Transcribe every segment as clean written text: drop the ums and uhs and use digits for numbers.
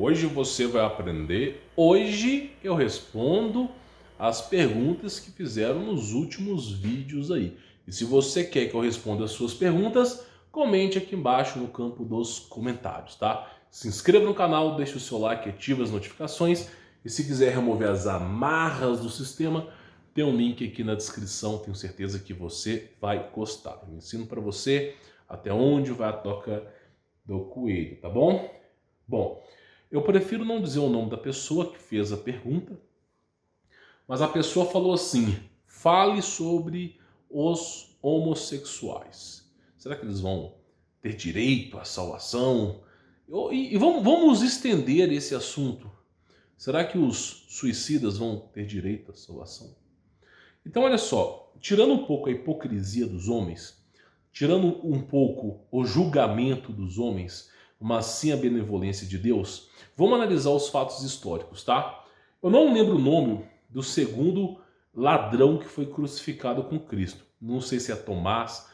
Hoje você vai aprender. Hoje eu respondo as perguntas que fizeram nos últimos vídeos aí. E se você quer que eu responda as suas perguntas, comente aqui embaixo no campo dos comentários, tá? Se inscreva no canal, deixe o seu like, ative as notificações. E se quiser remover as amarras do sistema, tem um link aqui na descrição. Tenho certeza que você vai gostar. Eu ensino para você até onde vai a toca do coelho, tá bom? Bom, eu prefiro não dizer o nome da pessoa que fez a pergunta, mas a pessoa falou assim: fale sobre os homossexuais. Será que eles vão ter direito à salvação? E vamos estender esse assunto. Será que os suicidas vão ter direito à salvação? Então, olha só, tirando um pouco a hipocrisia dos homens, tirando um pouco o julgamento dos homens, mas sim a benevolência de Deus, vamos analisar os fatos históricos, tá? Eu não lembro o nome do segundo ladrão que foi crucificado com Cristo. Não sei se é Tomás,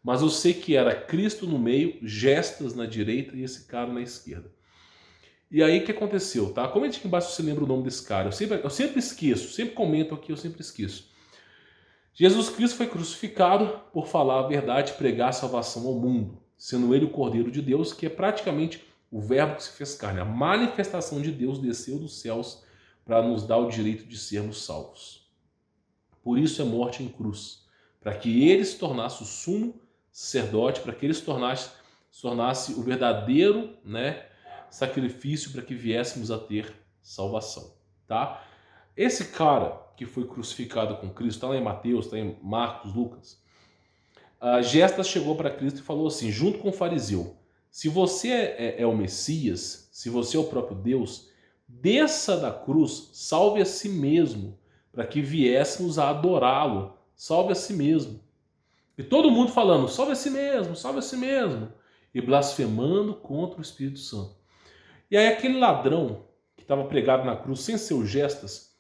mas eu sei que era Cristo no meio, Gestas na direita e esse cara na esquerda. E aí o que aconteceu, tá? Comente aqui embaixo se você lembra o nome desse cara. Eu sempre esqueço, sempre comento aqui, eu sempre esqueço. Jesus Cristo foi crucificado por falar a verdade e pregar a salvação ao mundo, sendo ele o Cordeiro de Deus, que é praticamente o verbo que se fez carne. A manifestação de Deus desceu dos céus para nos dar o direito de sermos salvos. Por isso é morte em cruz, para que ele se tornasse o sumo sacerdote, para que ele se tornasse o verdadeiro, sacrifício para que viéssemos a ter salvação, tá? Esse cara que foi crucificado com Cristo, está lá em Mateus, está em Marcos, Lucas, Gestas chegou para Cristo e falou assim, junto com o fariseu: se você é o Messias, se você é o próprio Deus, desça da cruz, salve a si mesmo, para que viéssemos a adorá-lo, salve a si mesmo. E todo mundo falando, salve a si mesmo, e blasfemando contra o Espírito Santo. E aí aquele ladrão que estava pregado na cruz, sem seus Gestas,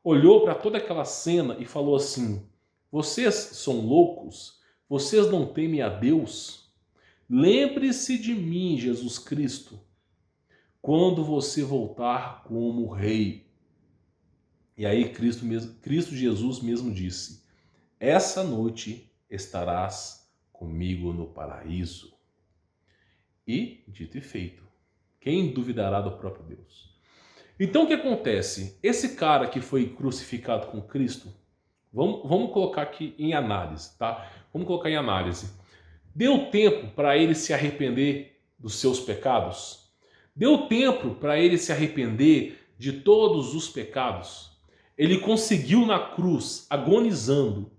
olhou para toda aquela cena e falou assim: vocês são loucos? Vocês não temem a Deus? Lembre-se de mim, Jesus Cristo, quando você voltar como rei. E aí Cristo Jesus mesmo disse: essa noite estarás comigo no paraíso. E, dito e feito, quem duvidará do próprio Deus? Então o que acontece? Esse cara que foi crucificado com Cristo, vamos colocar aqui em análise, tá? Vamos colocar em análise. Deu tempo para ele se arrepender dos seus pecados? Deu tempo para ele se arrepender de todos os pecados? Ele conseguiu na cruz, agonizando,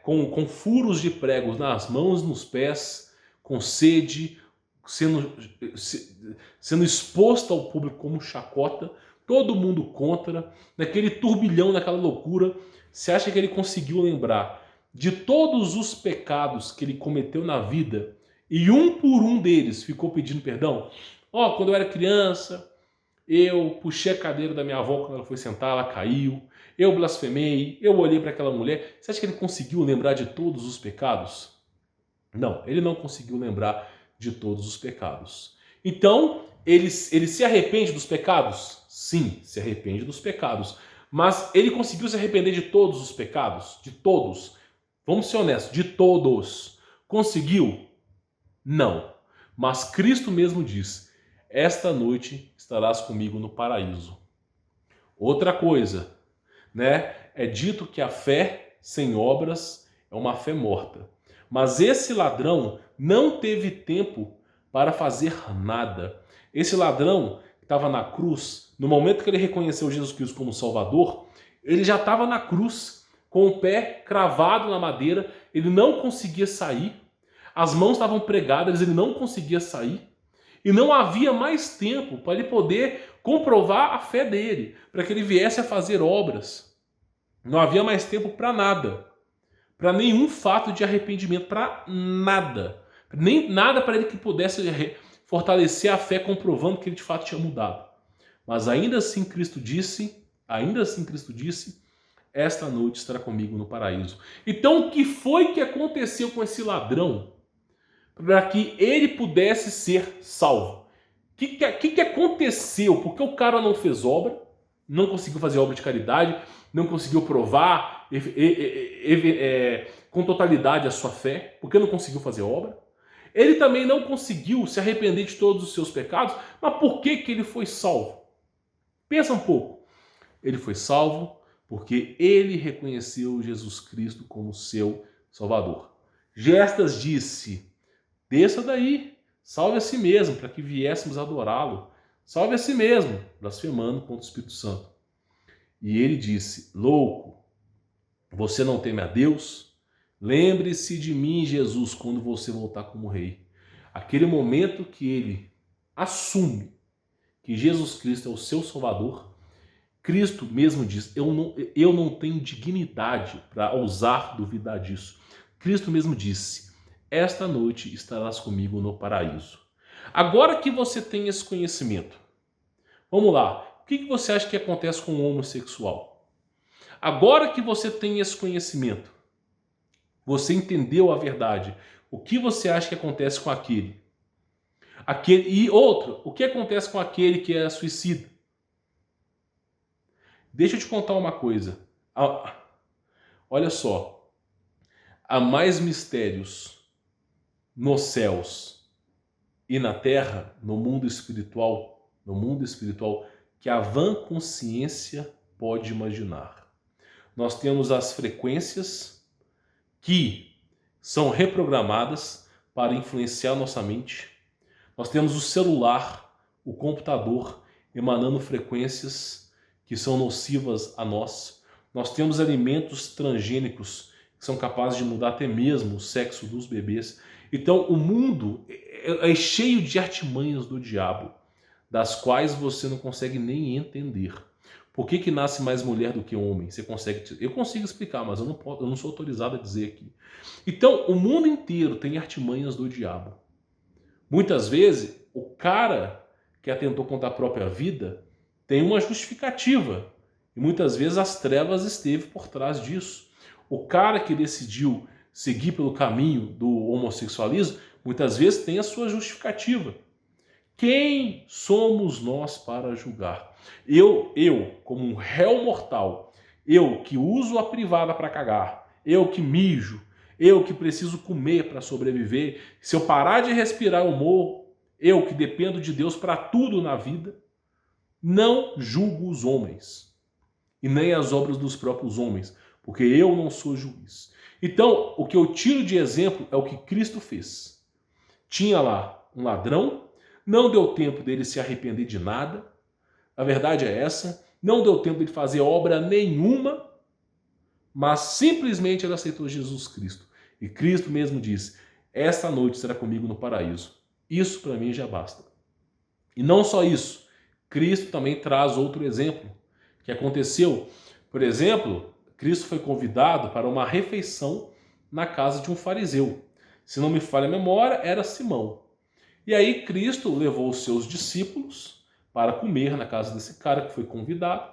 com furos de pregos nas mãos e nos pés, com sede, sendo exposto ao público como chacota, todo mundo contra, naquele turbilhão, naquela loucura. Você acha que ele conseguiu lembrar de todos os pecados que ele cometeu na vida e um por um deles ficou pedindo perdão? Quando eu era criança, eu puxei a cadeira da minha avó quando ela foi sentar, ela caiu, eu blasfemei, eu olhei para aquela mulher. Você acha que ele conseguiu lembrar de todos os pecados? Não, ele não conseguiu lembrar de todos os pecados. Então, ele se arrepende dos pecados? Sim, se arrepende dos pecados. Mas ele conseguiu se arrepender de todos os pecados? De todos. Vamos ser honestos, de todos. Conseguiu? Não. Mas Cristo mesmo diz: esta noite estarás comigo no paraíso. Outra coisa, é dito que a fé sem obras é uma fé morta. Mas esse ladrão não teve tempo para fazer nada. Esse ladrão que estava na cruz, no momento que ele reconheceu Jesus Cristo como Salvador, ele já estava na cruz, com o pé cravado na madeira, ele não conseguia sair, as mãos estavam pregadas, ele não conseguia sair, e não havia mais tempo para ele poder comprovar a fé dele, para que ele viesse a fazer obras. Não havia mais tempo para nada. Para nenhum fato de arrependimento, para nada. Nem nada para ele que pudesse fortalecer a fé, comprovando que ele de fato tinha mudado. Mas ainda assim Cristo disse, esta noite estará comigo no paraíso. Então o que foi que aconteceu com esse ladrão para que ele pudesse ser salvo? que aconteceu? Por que o cara não fez obra, não conseguiu fazer obra de caridade, não conseguiu provar com totalidade a sua fé? Por que não conseguiu fazer obra? Ele também não conseguiu se arrepender de todos os seus pecados, mas por que ele foi salvo? Pensa um pouco. Ele foi salvo porque ele reconheceu Jesus Cristo como seu Salvador. Gestas disse: desça daí, salve a si mesmo, para que viéssemos adorá-lo. Salve a si mesmo, blasfemando contra o Espírito Santo. E ele disse: louco, você não teme a Deus? Lembre-se de mim, Jesus, quando você voltar como rei. Aquele momento que ele assume que Jesus Cristo é o seu Salvador, Cristo mesmo diz: eu não tenho dignidade para ousar duvidar disso. Cristo mesmo disse: esta noite estarás comigo no paraíso. Agora que você tem esse conhecimento, vamos lá, o que você acha que acontece com o homossexual? Agora que você tem esse conhecimento, você entendeu a verdade, o que você acha que acontece com aquele? E outro, o que acontece com aquele que é suicida? Deixa eu te contar uma coisa. Olha só. Há mais mistérios nos céus e na terra, no mundo espiritual, que a vã consciência pode imaginar. Nós temos as frequências que são reprogramadas para influenciar nossa mente. Nós temos o celular, o computador, emanando frequências que são nocivas a nós. Nós temos alimentos transgênicos que são capazes de mudar até mesmo o sexo dos bebês. Então o mundo é cheio de artimanhas do diabo, das quais você não consegue nem entender. Por que nasce mais mulher do que homem? Eu consigo explicar, mas eu não sou autorizado a dizer aqui. Então o mundo inteiro tem artimanhas do diabo. Muitas vezes o cara que atentou contra a própria vida tem uma justificativa. E muitas vezes as trevas esteve por trás disso. O cara que decidiu seguir pelo caminho do homossexualismo, muitas vezes tem a sua justificativa. Quem somos nós para julgar? Eu, como um réu mortal, eu que uso a privada para cagar, eu que mijo, eu que preciso comer para sobreviver, se eu parar de respirar eu morro, eu que dependo de Deus para tudo na vida, não julgo os homens e nem as obras dos próprios homens, porque eu não sou juiz. Então, o que eu tiro de exemplo é o que Cristo fez. Tinha lá um ladrão, não deu tempo dele se arrepender de nada, a verdade é essa, não deu tempo dele fazer obra nenhuma, mas simplesmente ele aceitou Jesus Cristo. E Cristo mesmo disse: esta noite será comigo no paraíso. Isso para mim já basta. E não só isso, Cristo também traz outro exemplo que aconteceu. Por exemplo, Cristo foi convidado para uma refeição na casa de um fariseu. Se não me falha a memória, era Simão. E aí Cristo levou os seus discípulos para comer na casa desse cara que foi convidado.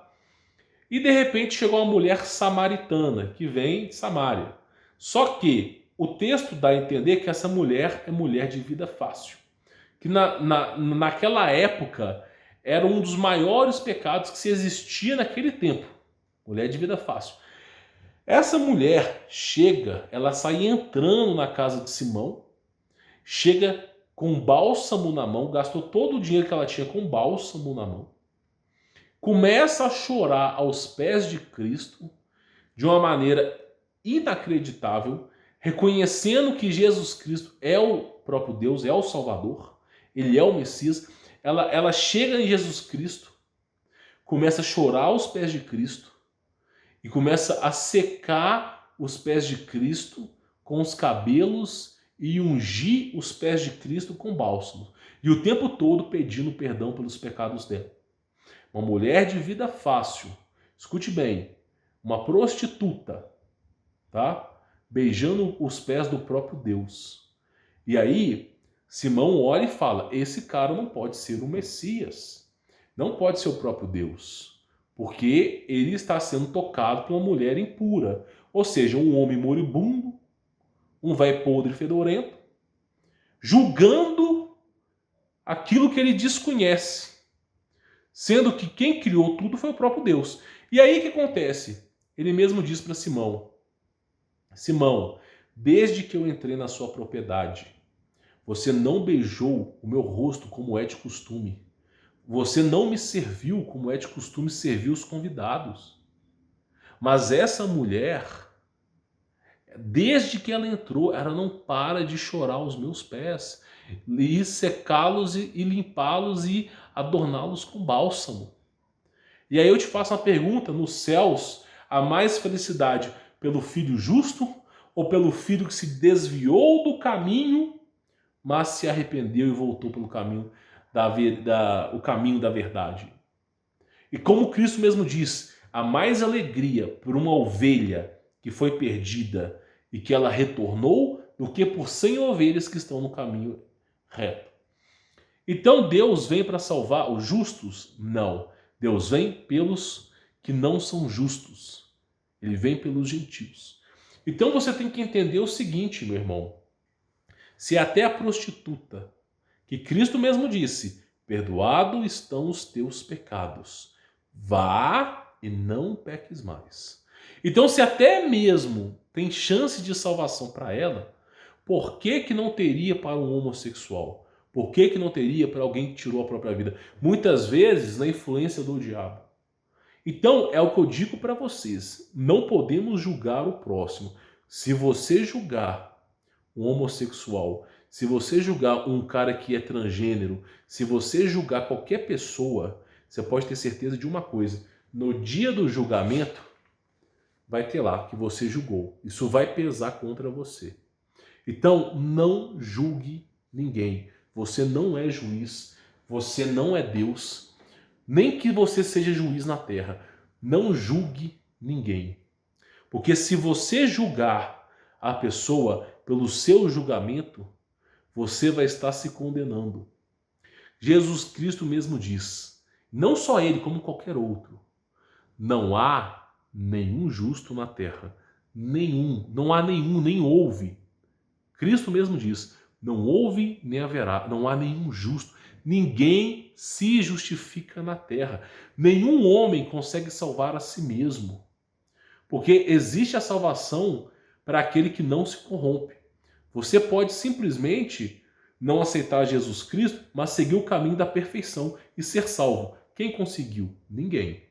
E de repente chegou uma mulher samaritana, que vem de Samaria. Só que o texto dá a entender que essa mulher é mulher de vida fácil. Que naquela época era um dos maiores pecados que se existia naquele tempo. Mulher de vida fácil. Essa mulher chega, ela sai entrando na casa de Simão, chega com bálsamo na mão, gastou todo o dinheiro que ela tinha com bálsamo na mão, começa a chorar aos pés de Cristo de uma maneira inacreditável, reconhecendo que Jesus Cristo é o próprio Deus, é o Salvador, ele é o Messias. Ela chega em Jesus Cristo, começa a chorar aos pés de Cristo e começa a secar os pés de Cristo com os cabelos e ungir os pés de Cristo com bálsamo. E o tempo todo pedindo perdão pelos pecados dela. Uma mulher de vida fácil, escute bem, uma prostituta, tá? Beijando os pés do próprio Deus. E aí, Simão olha e fala: esse cara não pode ser o Messias, não pode ser o próprio Deus, porque ele está sendo tocado por uma mulher impura, ou seja, um homem moribundo, um velho podre fedorento, julgando aquilo que ele desconhece, sendo que quem criou tudo foi o próprio Deus. E aí o que acontece? Ele mesmo diz para Simão: Simão, desde que eu entrei na sua propriedade, você não beijou o meu rosto como é de costume. Você não me serviu como é de costume servir os convidados. Mas essa mulher, desde que ela entrou, ela não para de chorar aos meus pés, e secá-los e limpá-los e adorná-los com bálsamo. E aí eu te faço uma pergunta: nos céus há mais felicidade pelo filho justo ou pelo filho que se desviou do caminho, mas se arrependeu e voltou pelo caminho o caminho da verdade? E como Cristo mesmo diz, há mais alegria por uma ovelha que foi perdida e que ela retornou do que por 100 ovelhas que estão no caminho reto. Então Deus vem para salvar os justos? Não. Deus vem pelos que não são justos. Ele vem pelos gentios. Então você tem que entender o seguinte, meu irmão. Se até a prostituta, que Cristo mesmo disse, perdoado estão os teus pecados, vá e não peques mais. Então, se até mesmo tem chance de salvação para ela, por que que não teria para um homossexual? Por que que não teria para alguém que tirou a própria vida? Muitas vezes na influência do diabo. Então, é o que eu digo para vocês, não podemos julgar o próximo. Se você julgar um homossexual, se você julgar um cara que é transgênero, se você julgar qualquer pessoa, você pode ter certeza de uma coisa: no dia do julgamento, vai ter lá que você julgou. Isso vai pesar contra você. Então, não julgue ninguém. Você não é juiz, você não é Deus, nem que você seja juiz na terra. Não julgue ninguém. Porque se você julgar a pessoa pelo seu julgamento, você vai estar se condenando. Jesus Cristo mesmo diz, não só ele, como qualquer outro, não há nenhum justo na terra. Nenhum, não há nenhum, nem houve. Cristo mesmo diz, não houve nem haverá, não há nenhum justo. Ninguém se justifica na terra. Nenhum homem consegue salvar a si mesmo. Porque existe a salvação para aquele que não se corrompe. Você pode simplesmente não aceitar Jesus Cristo, mas seguir o caminho da perfeição e ser salvo. Quem conseguiu? Ninguém.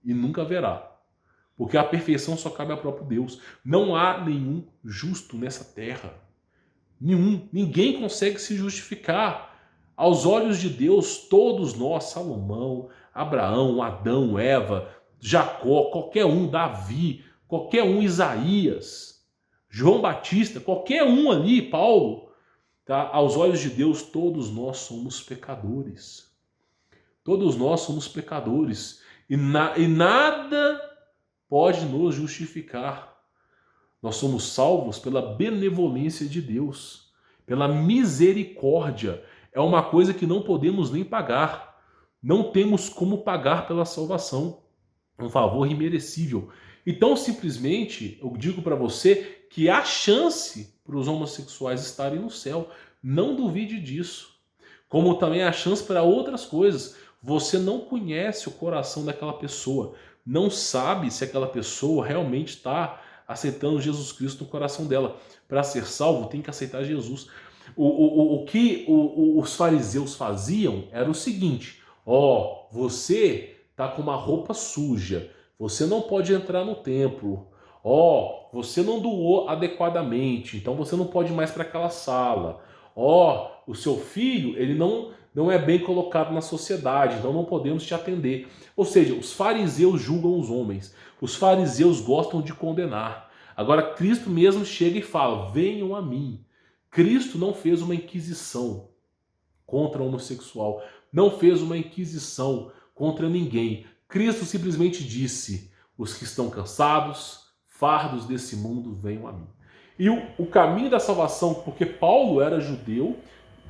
E nunca haverá. Porque a perfeição só cabe ao próprio Deus. Não há nenhum justo nessa terra. Nenhum. Ninguém consegue se justificar. Aos olhos de Deus, todos nós, Salomão, Abraão, Adão, Eva, Jacó, qualquer um, Davi, qualquer um, Isaías, João Batista, qualquer um ali, Paulo, tá? Aos olhos de Deus, todos nós somos pecadores. Todos nós somos pecadores. E nada pode nos justificar. Nós somos salvos pela benevolência de Deus, pela misericórdia. É uma coisa que não podemos nem pagar. Não temos como pagar pela salvação. É um favor imerecível. Então, simplesmente, eu digo para você que há chance para os homossexuais estarem no céu. Não duvide disso. Como também há chance para outras coisas. Você não conhece o coração daquela pessoa. Não sabe se aquela pessoa realmente está aceitando Jesus Cristo no coração dela. Para ser salvo, tem que aceitar Jesus. O que os fariseus faziam era o seguinte: você está com uma roupa suja, você não pode entrar no templo, você não doou adequadamente, então você não pode ir mais para aquela sala, o seu filho ele não é bem colocado na sociedade, então não podemos te atender. Ou seja, os fariseus julgam os homens, os fariseus gostam de condenar. Agora Cristo mesmo chega e fala: venham a mim. Cristo não fez uma inquisição contra o homossexual, não fez uma inquisição contra ninguém. Cristo simplesmente disse: os que estão cansados, fardos desse mundo, venham a mim. E o caminho da salvação, porque Paulo era judeu,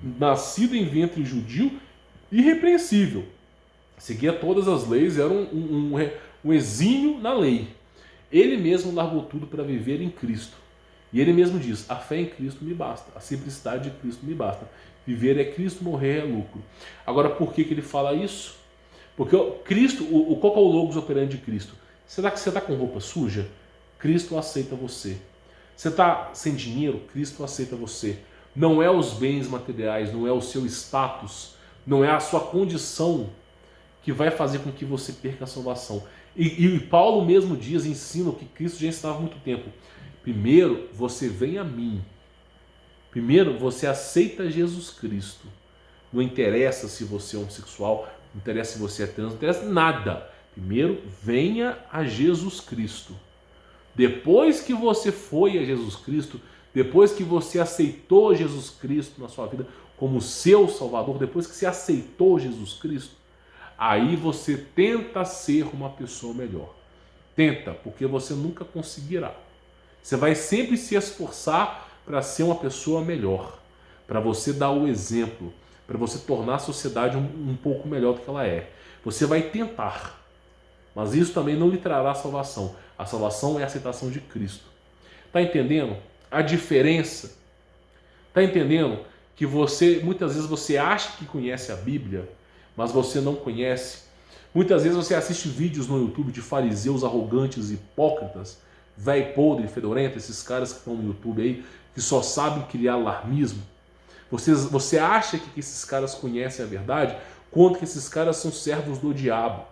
nascido em ventre judio, irrepreensível, seguia todas as leis, era um exímio na lei. Ele mesmo largou tudo para viver em Cristo. E ele mesmo diz: a fé em Cristo me basta, a simplicidade de Cristo me basta. Viver é Cristo, morrer é lucro. Agora, por que ele fala isso? Porque Cristo, qual que é o logos operandi de Cristo? Será que você está com roupa suja? Cristo aceita você. Você está sem dinheiro? Cristo aceita você. Não é os bens materiais, não é o seu status, não é a sua condição que vai fazer com que você perca a salvação. E Paulo mesmo ensina o que Cristo já ensinava há muito tempo. Primeiro, você vem a mim. Primeiro, você aceita Jesus Cristo. Não interessa se você é homossexual, não interessa se você é trans, não interessa nada. Primeiro, venha a Jesus Cristo. Depois que você foi a Jesus Cristo, depois que você aceitou Jesus Cristo na sua vida como seu Salvador, depois que você aceitou Jesus Cristo, aí você tenta ser uma pessoa melhor. Tenta, porque você nunca conseguirá. Você vai sempre se esforçar para ser uma pessoa melhor, para você dar o exemplo, para você tornar a sociedade um pouco melhor do que ela é. Você vai tentar, mas isso também não lhe trará salvação. A salvação é a aceitação de Cristo. Está entendendo a diferença? Está entendendo que muitas vezes você acha que conhece a Bíblia, mas você não conhece? Muitas vezes você assiste vídeos no YouTube de fariseus arrogantes, hipócritas, velho podre, fedorento, esses caras que estão no YouTube aí, que só sabem criar alarmismo. Você acha que esses caras conhecem a verdade, quanto que esses caras são servos do diabo.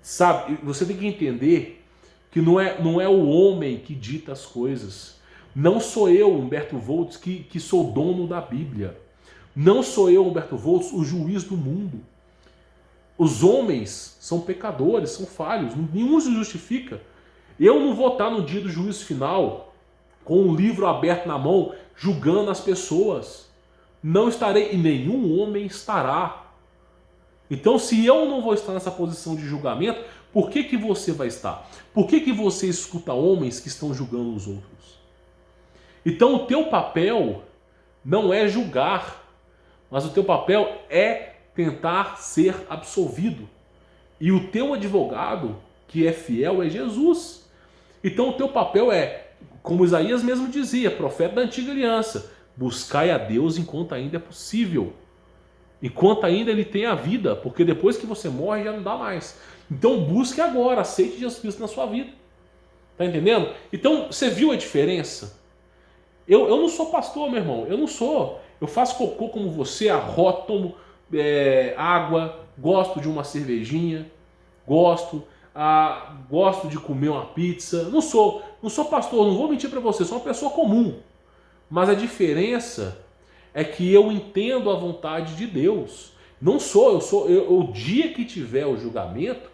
Sabe, você tem que entender que não é o homem que dita as coisas. Não sou eu, Humberto Volts, que sou dono da Bíblia. Não sou eu, Humberto Volts, o juiz do mundo. Os homens são pecadores, são falhos, nenhum se justifica. Eu não vou estar no dia do juízo final com um livro aberto na mão, julgando as pessoas. Não estarei, e nenhum homem estará. Então, se eu não vou estar nessa posição de julgamento, por que você vai estar? Por que você escuta homens que estão julgando os outros? Então, o teu papel não é julgar, mas o teu papel é tentar ser absolvido. E o teu advogado, que é fiel, é Jesus. Então, o teu papel é, como Isaías mesmo dizia, profeta da antiga aliança, buscai a Deus enquanto ainda é possível. Enquanto ainda ele tem a vida, porque depois que você morre já não dá mais. Então busque agora, aceite Jesus Cristo na sua vida. Tá entendendo? Então você viu a diferença? Eu não sou pastor, meu irmão, eu não sou. Eu faço cocô como você, arroto, tomo água, gosto de uma cervejinha, gosto de comer uma pizza. Não sou pastor, não vou mentir para você, sou uma pessoa comum. Mas a diferença é que eu entendo a vontade de Deus. O dia que tiver o julgamento,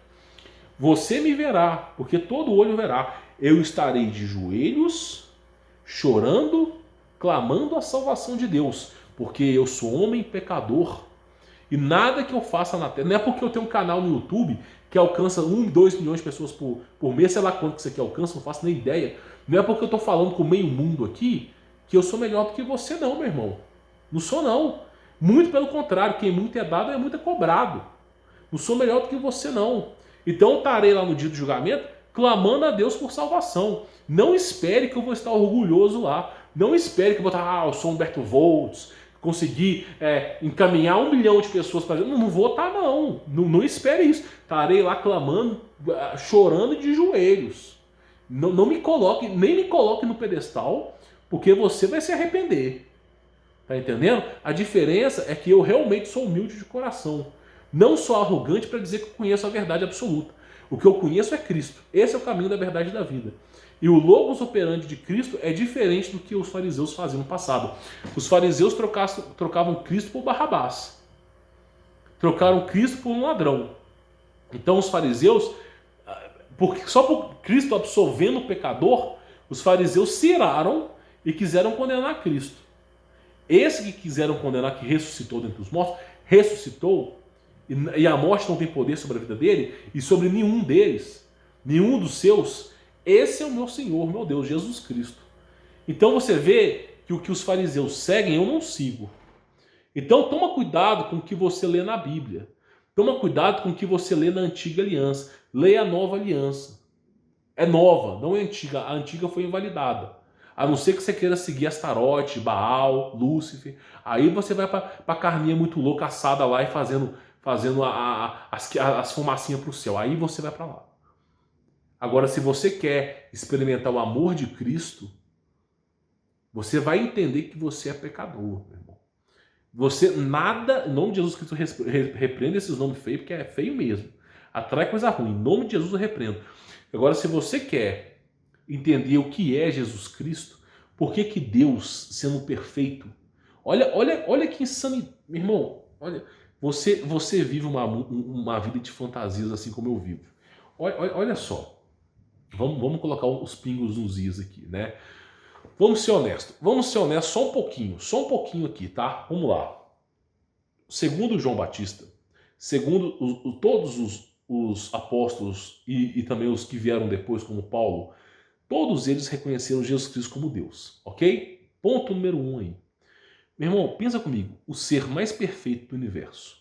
você me verá, porque todo olho verá. Eu estarei de joelhos, chorando, clamando a salvação de Deus, porque eu sou homem pecador. E nada que eu faça na terra, não é porque eu tenho um canal no YouTube que alcança 1, 2 milhões de pessoas por mês, sei lá quanto que isso aqui alcança, não faço nem ideia. Não é porque eu estou falando com meio mundo aqui que eu sou melhor do que você não, meu irmão. Não sou não. Muito pelo contrário, quem muito é dado é muito é cobrado. Não sou melhor do que você não. Então eu estarei lá no dia do julgamento clamando a Deus por salvação. Não espere que eu vou estar orgulhoso lá. Não espere que eu vou estar, eu sou Humberto Volts, consegui encaminhar 1 milhão de pessoas para Deus. Não vou estar não. Não espere isso. Estarei lá clamando, chorando de joelhos. Não me coloque, nem me coloque no pedestal, porque você vai se arrepender. Tá entendendo? A diferença é que eu realmente sou humilde de coração. Não sou arrogante para dizer que eu conheço a verdade absoluta. O que eu conheço é Cristo. Esse é o caminho da verdade da vida. E o logos operandi de Cristo é diferente do que os fariseus faziam no passado. Os fariseus trocavam Cristo por Barrabás. Trocaram Cristo por um ladrão. Então os fariseus, só por Cristo absolvendo o pecador, os fariseus se iraram e quiseram condenar Cristo. Esse que quiseram condenar, que ressuscitou dentre os mortos, ressuscitou, e a morte não tem poder sobre a vida dele, e sobre nenhum deles, nenhum dos seus. Esse é o meu Senhor, meu Deus, Jesus Cristo. Então você vê que o que os fariseus seguem, eu não sigo. Então toma cuidado com o que você lê na Bíblia. Toma cuidado com o que você lê na antiga aliança. Leia a nova aliança. É nova, não é antiga. A antiga foi invalidada. A não ser que você queira seguir Astarote, Baal, Lúcifer. Aí você vai para a carninha muito louca, assada lá e fazendo as fumacinhas para o céu. Aí você vai para lá. Agora, se você quer experimentar o amor de Cristo, você vai entender que você é pecador, meu irmão. Você nada, em nome de Jesus Cristo, repreenda esses nomes feios, porque é feio mesmo. Atrai coisa ruim. Em nome de Jesus eu repreendo. Agora, se você quer entender o que é Jesus Cristo, por que que Deus, sendo perfeito, olha que insanidade, meu irmão, olha, você vive uma vida de fantasias assim como eu vivo. Olha só, vamos colocar os pingos nos is aqui, né? Vamos ser honestos só um pouquinho aqui, tá? Vamos lá. Segundo João Batista, segundo todos os apóstolos e também os que vieram depois, como Paulo, todos eles reconheceram Jesus Cristo como Deus, ok? Ponto número 1 aí. Meu irmão, pensa comigo, o ser mais perfeito do universo.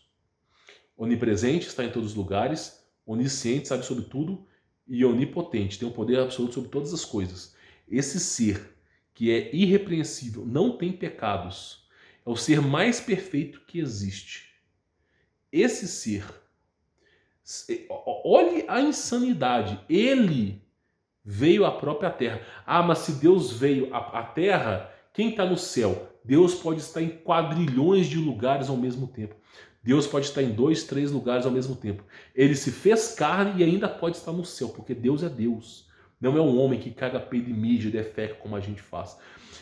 Onipresente, está em todos os lugares, onisciente, sabe sobre tudo, e onipotente, tem um poder absoluto sobre todas as coisas. Esse ser que é irrepreensível, não tem pecados, é o ser mais perfeito que existe. Esse ser, olhe a insanidade, ele veio à própria terra. Ah, mas se Deus veio à terra, quem está no céu? Deus pode estar em quadrilhões de lugares ao mesmo tempo. Deus pode estar em 2, 3 lugares ao mesmo tempo. Ele se fez carne e ainda pode estar no céu, porque Deus é Deus. Não é um homem que caga peido e mídia, defeca como a gente faz.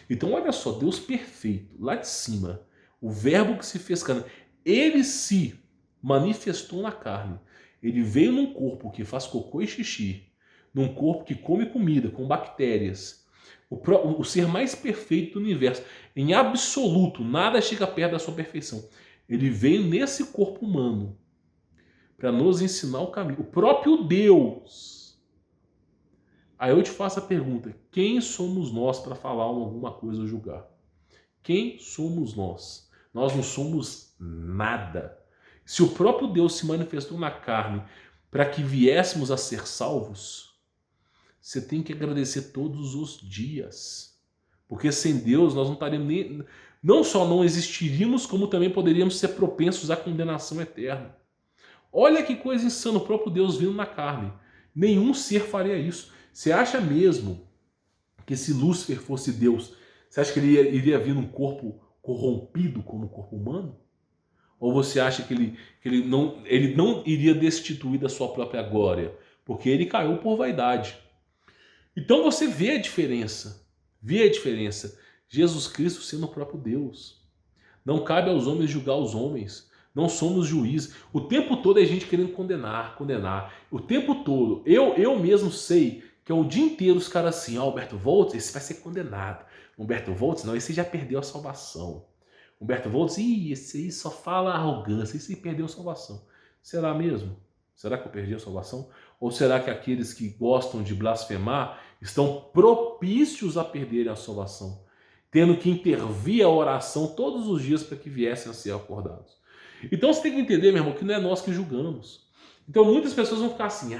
Então olha só, Deus perfeito, lá de cima, o verbo que se fez carne, ele se manifestou na carne. Ele veio num corpo que faz cocô e xixi, num corpo que come comida com bactérias. O ser mais perfeito do universo. Em absoluto, nada chega perto da sua perfeição. Ele veio nesse corpo humano para nos ensinar o caminho. O próprio Deus. Aí eu te faço a pergunta: quem somos nós para falar alguma coisa ou julgar? Quem somos nós? Nós não somos nada. Se o próprio Deus se manifestou na carne para que viéssemos a ser salvos, você tem que agradecer todos os dias. Porque sem Deus nós não estaríamos nem... Não só não existiríamos, como também poderíamos ser propensos à condenação eterna. Olha que coisa insana, o próprio Deus vindo na carne. Nenhum ser faria isso. Você acha mesmo que se Lúcifer fosse Deus, você acha que ele iria vir num corpo corrompido como o corpo humano? Ou você acha que ele não iria destituir da sua própria glória? Porque ele caiu por vaidade. Então você vê a diferença. Vê a diferença. Jesus Cristo sendo o próprio Deus. Não cabe aos homens julgar os homens. Não somos juízes. O tempo todo é gente querendo condenar. O tempo todo. Eu mesmo sei que é o dia inteiro os caras assim, Humberto Voltz, esse vai ser condenado. Humberto Voltz, não, esse já perdeu a salvação. Humberto Voltz, esse aí só fala arrogância, esse aí perdeu a salvação. Será mesmo? Será que eu perdi a salvação? Ou será que aqueles que gostam de blasfemar estão propícios a perderem a salvação, tendo que intervir a oração todos os dias para que viessem a ser acordados? Então você tem que entender, meu irmão, que não é nós que julgamos. Então muitas pessoas vão ficar assim,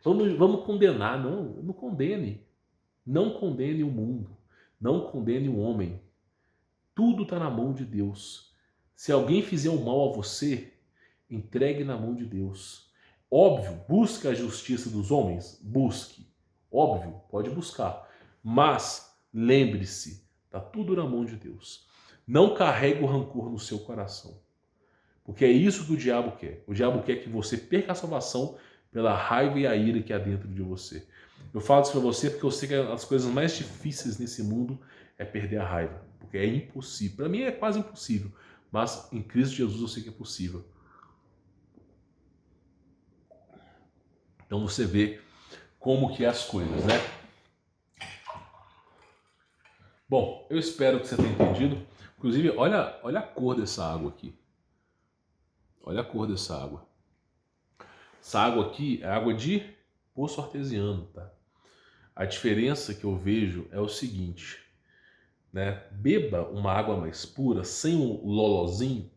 vamos condenar. Não, não condene. Não condene o mundo. Não condene o homem. Tudo está na mão de Deus. Se alguém fizer o mal a você, entregue na mão de Deus. Óbvio, busca a justiça dos homens? Busque. Óbvio, pode buscar. Mas lembre-se, está tudo na mão de Deus. Não carregue o rancor no seu coração. Porque é isso que o diabo quer. O diabo quer que você perca a salvação pela raiva e a ira que há dentro de você. Eu falo isso para você porque eu sei que as coisas mais difíceis nesse mundo é perder a raiva. Porque é impossível. Para mim é quase impossível. Mas em Cristo Jesus eu sei que é possível. Então você vê como que é as coisas, né? Bom, eu espero que você tenha entendido. Inclusive, olha a cor dessa água aqui. Olha a cor dessa água. Essa água aqui é água de poço artesiano, tá? A diferença que eu vejo é o seguinte, né? Beba uma água mais pura, sem o lolozinho,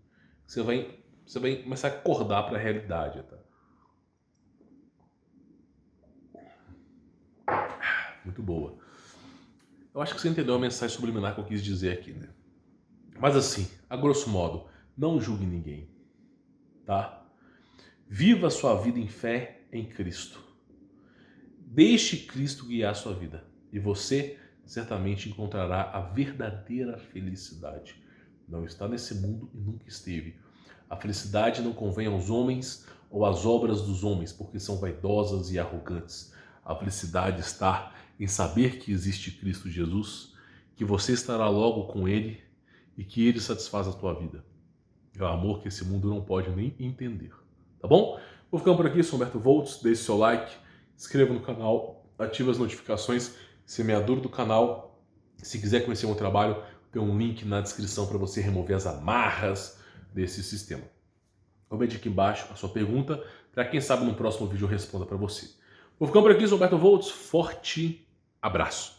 você vai começar a acordar para a realidade, tá? Muito boa. Eu acho que você entendeu a mensagem subliminar que eu quis dizer aqui, né? Mas assim, a grosso modo, não julgue ninguém, tá? Viva a sua vida em fé em Cristo. Deixe Cristo guiar a sua vida e você certamente encontrará a verdadeira felicidade. Não está nesse mundo e nunca esteve. A felicidade não convém aos homens ou às obras dos homens, porque são vaidosas e arrogantes. A felicidade está em saber que existe Cristo Jesus, que você estará logo com Ele e que Ele satisfaz a tua vida. É o amor que esse mundo não pode nem entender. Tá bom? Vou ficando por aqui, sou Humberto Volts, deixe seu like, inscreva no canal, ative as notificações, semeador do canal. Se quiser conhecer o meu trabalho, tem um link na descrição para você remover as amarras desse sistema. Comente aqui embaixo a sua pergunta, para quem sabe no próximo vídeo eu responda para você. Vou ficando por aqui, sou Humberto Volts, forte abraço.